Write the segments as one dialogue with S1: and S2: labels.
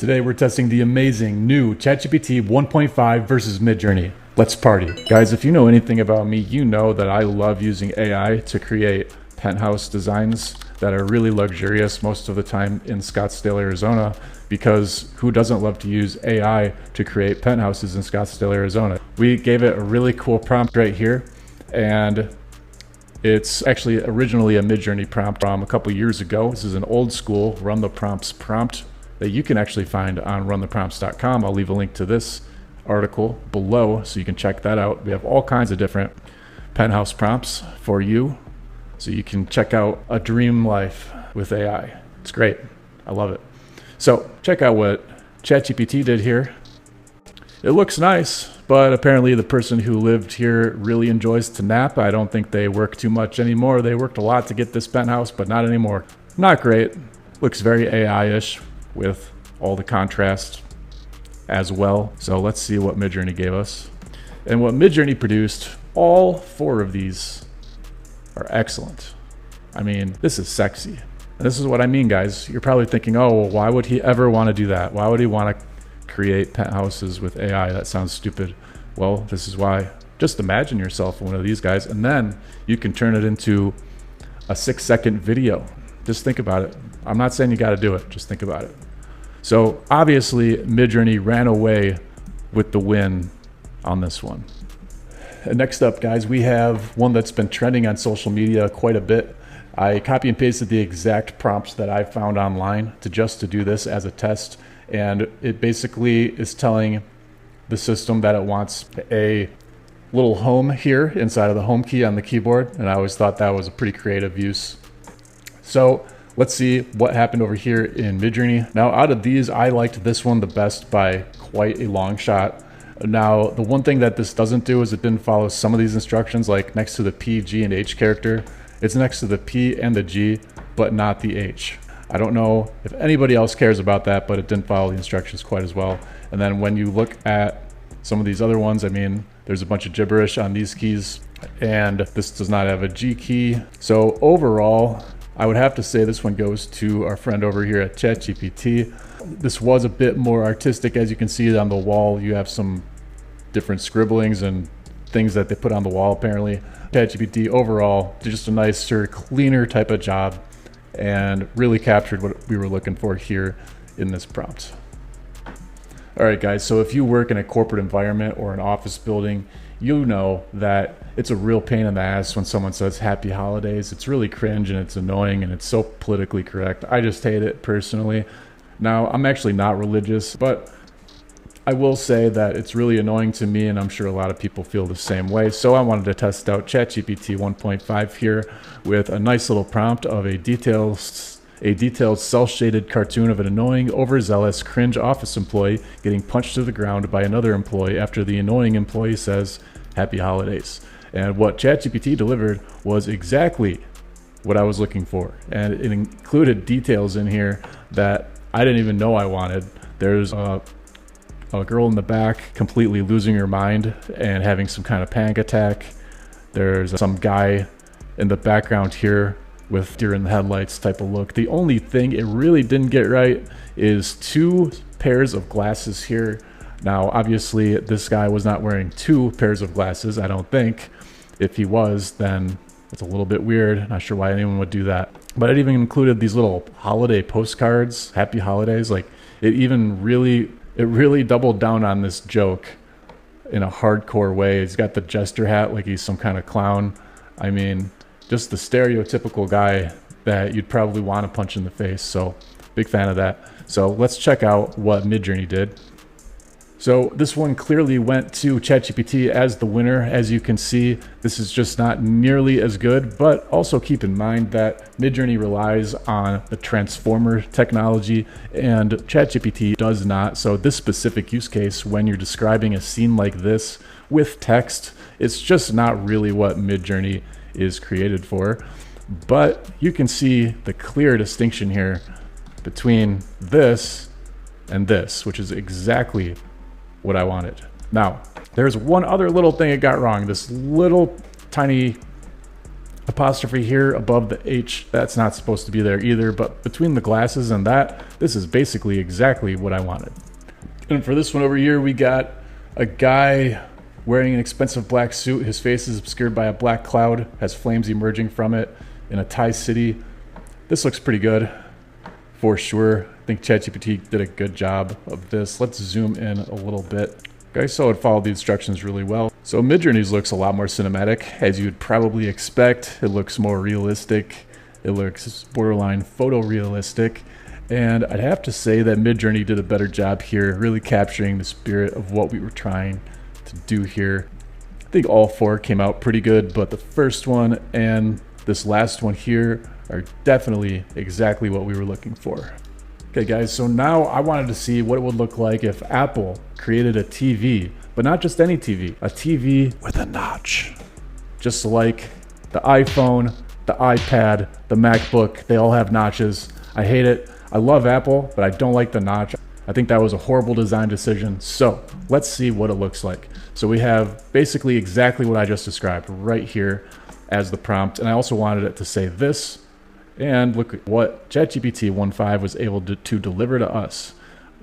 S1: Today we're testing the amazing new ChatGPT 1.5 versus Midjourney. Let's party. Guys, if you know anything about me, you know that I love using AI to create penthouse designs that are really luxurious most of the time in Scottsdale, Arizona, because who doesn't love to use AI to create penthouses in Scottsdale, Arizona? We gave it a really cool prompt right here, and it's actually originally a Midjourney prompt from a couple years ago. This is an old school Run the Prompts prompt that you can actually find on runtheprompts.com. I'll leave a link to this article below so you can check that out. We have all kinds of different penthouse prompts for you, so you can check out a dream life with AI. It's great. I love it. So check out what ChatGPT did here. It looks nice, but apparently the person who lived here really enjoys to nap. I don't think they work too much anymore. They worked a lot to get this penthouse, but not anymore. Not great. Looks very AI-ish with all the contrast as well. So let's see what Midjourney gave us. And what Midjourney produced, all four of these are excellent. I mean, this is sexy. And this is what I mean, guys. You're probably thinking, oh, well, why would he ever want to do that? Why would he want to create penthouses with AI? That sounds stupid. Well, this is why. Just imagine yourself one of these guys, and then you can turn it into a 6-second video. Just think about it. I'm not saying you got to do it. Just think about it. So obviously, Midjourney ran away with the win on this one. And next up, guys, we have one that's been trending on social media quite a bit. I copy and pasted the exact prompts that I found online to do this as a test. And it basically is telling the system that it wants a little home here inside of the home key on the keyboard. And I always thought that was a pretty creative use. So let's see what happened over here in Midjourney. Now, out of these, I liked this one the best by quite a long shot. Now, the one thing that this doesn't do is it didn't follow some of these instructions, like next to the P, G, and H character. It's next to the P and the G, but not the H. I don't know if anybody else cares about that, but it didn't follow the instructions quite as well. And then when you look at some of these other ones, I mean, there's a bunch of gibberish on these keys, and this does not have a G key. So overall, I would have to say this one goes to our friend over here at ChatGPT. This was a bit more artistic. As you can see on the wall, you have some different scribblings and things that they put on the wall apparently. ChatGPT overall did just a nicer, cleaner type of job and really captured what we were looking for here in this prompt. All right, guys, so if you work in a corporate environment or an office building, you know that it's a real pain in the ass when someone says happy holidays. It's really cringe and it's annoying and it's so politically correct. I just hate it personally. Now, I'm actually not religious, but I will say that it's really annoying to me, and I'm sure a lot of people feel the same way. So I wanted to test out ChatGPT 1.5 here with a nice little prompt of a detailed cel-shaded cartoon of an annoying, overzealous, cringe office employee getting punched to the ground by another employee after the annoying employee says, happy holidays. And what ChatGPT delivered was exactly what I was looking for. And it included details in here that I didn't even know I wanted. There's a girl in the back completely losing her mind and having some kind of panic attack. There's some guy in the background here with deer in the headlights type of look. The only thing it really didn't get right is 2 pairs of glasses here. Now, obviously, this guy was not wearing 2 pairs of glasses, I don't think. If he was, then it's a little bit weird. Not sure why anyone would do that. But it even included these little holiday postcards, happy holidays. Like, it really doubled down on this joke in a hardcore way. He's got the jester hat like he's some kind of clown. I mean, just the stereotypical guy that you'd probably want to punch in the face. So big fan of that. So let's check out what Midjourney did. So this one clearly went to ChatGPT as the winner. As you can see, this is just not nearly as good, but also keep in mind that Midjourney relies on the transformer technology and ChatGPT does not. So this specific use case, when you're describing a scene like this with text, it's just not really what Midjourney is created for. But you can see the clear distinction here between this and this, which is exactly what I wanted. Now, there's one other little thing it got wrong. This little tiny apostrophe here above the H, that's not supposed to be there either, but between the glasses and that, this is basically exactly what I wanted. And for this one over here, we got a guy wearing an expensive black suit. His face is obscured by a black cloud, has flames emerging from it in a Thai city. This looks pretty good for sure. I think ChatGPT did a good job of this. Let's zoom in a little bit. Okay, so it followed the instructions really well. So Midjourney's looks a lot more cinematic, as you'd probably expect. It looks more realistic. It looks borderline photorealistic. And I'd have to say that Midjourney did a better job here, really capturing the spirit of what we were trying to do here. I think all four came out pretty good, but the first one and this last one here are definitely exactly what we were looking for. Okay guys, so now I wanted to see what it would look like if Apple created a TV, but not just any TV, a TV with a notch. Just like the iPhone, the iPad, the MacBook, they all have notches. I hate it. I love Apple, but I don't like the notch. I think that was a horrible design decision. So let's see what it looks like. So we have basically exactly what I just described right here as the prompt. And I also wanted it to say this. And look at what ChatGPT 1.5 was able to deliver to us.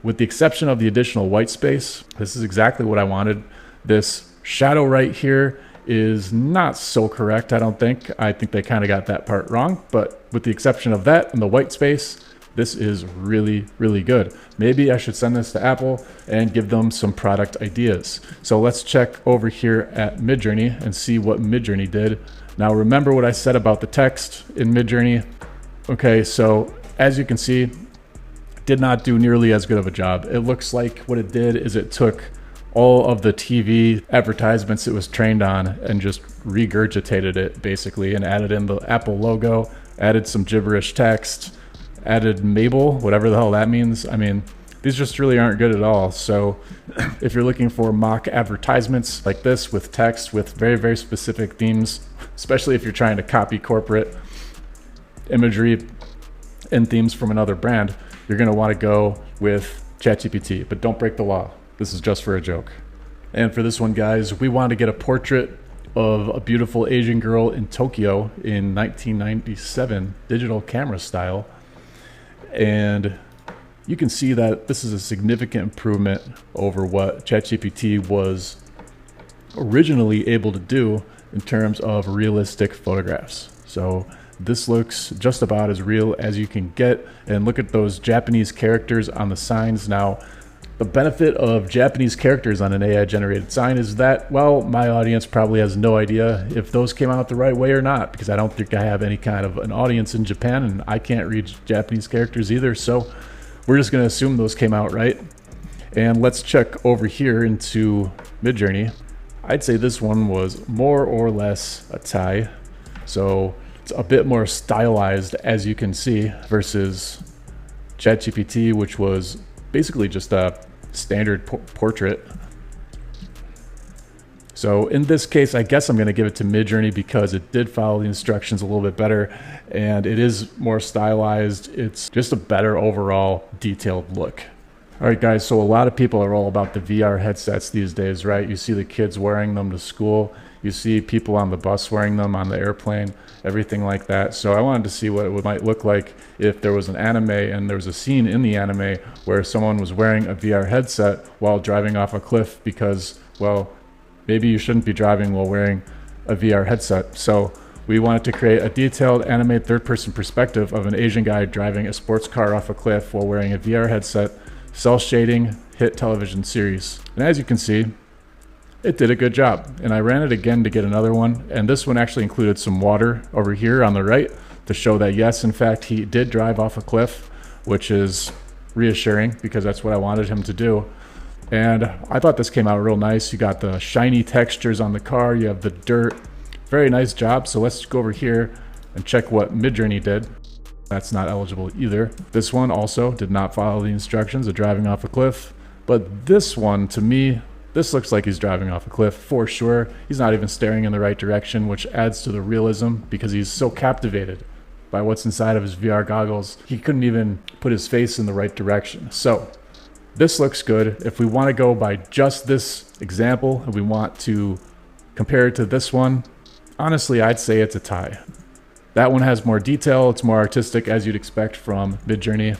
S1: With the exception of the additional white space, this is exactly what I wanted. This shadow right here is not so correct, I don't think. I think they kind of got that part wrong. But with the exception of that and the white space, this is really, really good. Maybe I should send this to Apple and give them some product ideas. So let's check over here at Midjourney and see what Midjourney did. Now remember what I said about the text in Midjourney. Okay, so as you can see, did not do nearly as good of a job. It looks like what it did is it took all of the TV advertisements it was trained on and just regurgitated it basically and added in the Apple logo, added some gibberish text, added Mabel, whatever the hell that means. I mean, these just really aren't good at all. So if you're looking for mock advertisements like this with text with very, very specific themes, especially if you're trying to copy corporate imagery and themes from another brand, you're going to want to go with ChatGPT, but don't break the law. This is just for a joke. And for this one, guys, we want to get a portrait of a beautiful Asian girl in Tokyo in 1997, digital camera style. And you can see that this is a significant improvement over what ChatGPT was originally able to do in terms of realistic photographs. So this looks just about as real as you can get. And look at those Japanese characters on the signs. Now, the benefit of Japanese characters on an AI generated sign is that, well, my audience probably has no idea if those came out the right way or not, because I don't think I have any kind of an audience in Japan and I can't read Japanese characters either. So we're just going to assume those came out right. And let's check over here into Midjourney. I'd say this one was more or less a tie. So it's a bit more stylized, as you can see, versus ChatGPT, which was basically just a standard portrait. So in this case, I guess I'm going to give it to Midjourney because it did follow the instructions a little bit better and it is more stylized. It's just a better overall detailed look. All right, guys, so a lot of people are all about the VR headsets these days, right? You see the kids wearing them to school. You see people on the bus wearing them, on the airplane, everything like that. So I wanted to see what it might look like if there was an anime and there was a scene in the anime where someone was wearing a VR headset while driving off a cliff because, well, maybe you shouldn't be driving while wearing a VR headset. So we wanted to create a detailed anime third-person perspective of an Asian guy driving a sports car off a cliff while wearing a VR headset, cell shading, hit television series. And as you can see, it did a good job. And I ran it again to get another one. And this one actually included some water over here on the right to show that, yes, in fact, he did drive off a cliff, which is reassuring because that's what I wanted him to do. And I thought this came out real nice. You got the shiny textures on the car. You have the dirt. Very nice job. So let's go over here and check what Midjourney did. That's not eligible either. This one also did not follow the instructions of driving off a cliff. But this one, to me, this looks like he's driving off a cliff for sure. He's not even staring in the right direction, which adds to the realism because he's so captivated by what's inside of his VR goggles. He couldn't even put his face in the right direction. So this looks good. If we want to go by just this example and we want to compare it to this one, honestly, I'd say it's a tie. That one has more detail. It's more artistic, as you'd expect from Midjourney.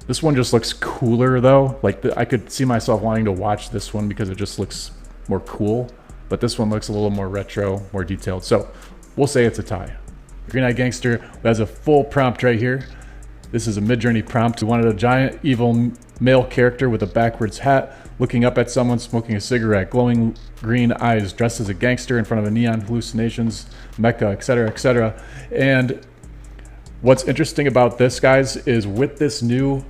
S1: This one just looks cooler though. Like I could see myself wanting to watch this one because it just looks more cool. But this one looks a little more retro, more detailed. So we'll say it's a tie. Green Eye Gangster has a full prompt right here. This is a Midjourney prompt. We wanted a giant evil male character with a backwards hat, looking up at someone smoking a cigarette, glowing green eyes, dressed as a gangster in front of a neon hallucinations, mecca, etc., etc. And what's interesting about this, guys, is with this new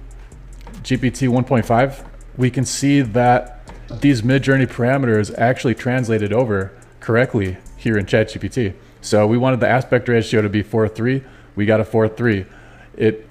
S1: GPT 1.5, we can see that these Midjourney parameters actually translated over correctly here in ChatGPT. So we wanted the aspect ratio to be 4:3. We got a 4:3.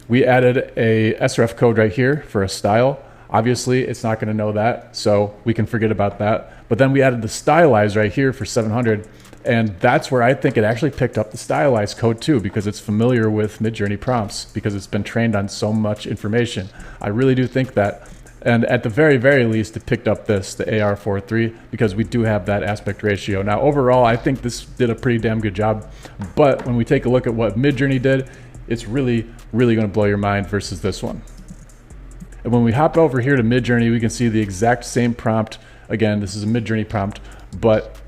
S1: We added a sref code right here for a style. Obviously, it's not going to know that, so we can forget about that. But then we added the stylize right here for 700, and that's where I think it actually picked up the stylized code too, because it's familiar with Midjourney prompts, because it's been trained on so much information. I really do think that. And at the very, very least, it picked up the AR43, because we do have that aspect ratio. Now, overall, I think this did a pretty damn good job. But when we take a look at what Midjourney did, it's really, really going to blow your mind versus this one. And when we hop over here to Midjourney, we can see the exact same prompt. Again, this is a Midjourney prompt, but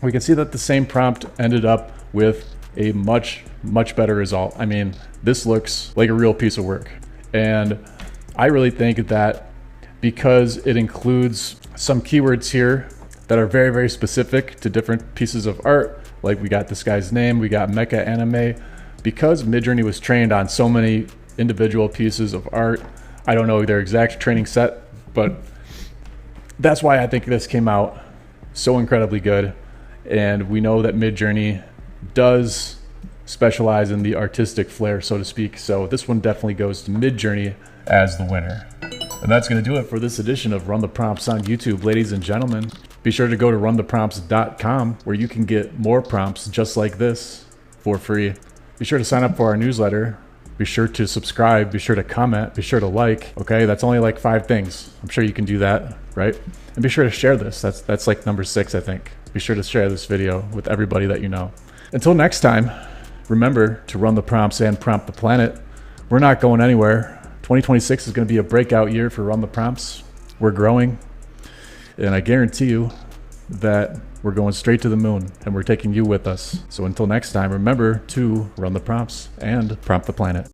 S1: we can see that the same prompt ended up with a much, much better result. I mean, this looks like a real piece of work. And I really think that because it includes some keywords here that are very, very specific to different pieces of art, like we got this guy's name, we got mecha anime, because Midjourney was trained on so many individual pieces of art. I don't know their exact training set, but that's why I think this came out so incredibly good. And we know that Midjourney does specialize in the artistic flair, so to speak. So this one definitely goes to Midjourney as the winner. And that's going to do it for this edition of Run the Prompts on YouTube, ladies and gentlemen. Be sure to go to runtheprompts.com, where you can get more prompts just like this for free. Be sure to sign up for our newsletter. Be sure to subscribe. Be sure to comment. Be sure to like. Okay, that's only like 5 things. I'm sure you can do that, right? And be sure to share this. That's like number 6, I think. Be sure to share this video with everybody that you know. Until next time, remember to run the prompts and prompt the planet. We're not going anywhere. 2026 is going to be a breakout year for Run the Prompts. We're growing, and I guarantee you that we're going straight to the moon, and we're taking you with us. So until next time, remember to run the prompts and prompt the planet.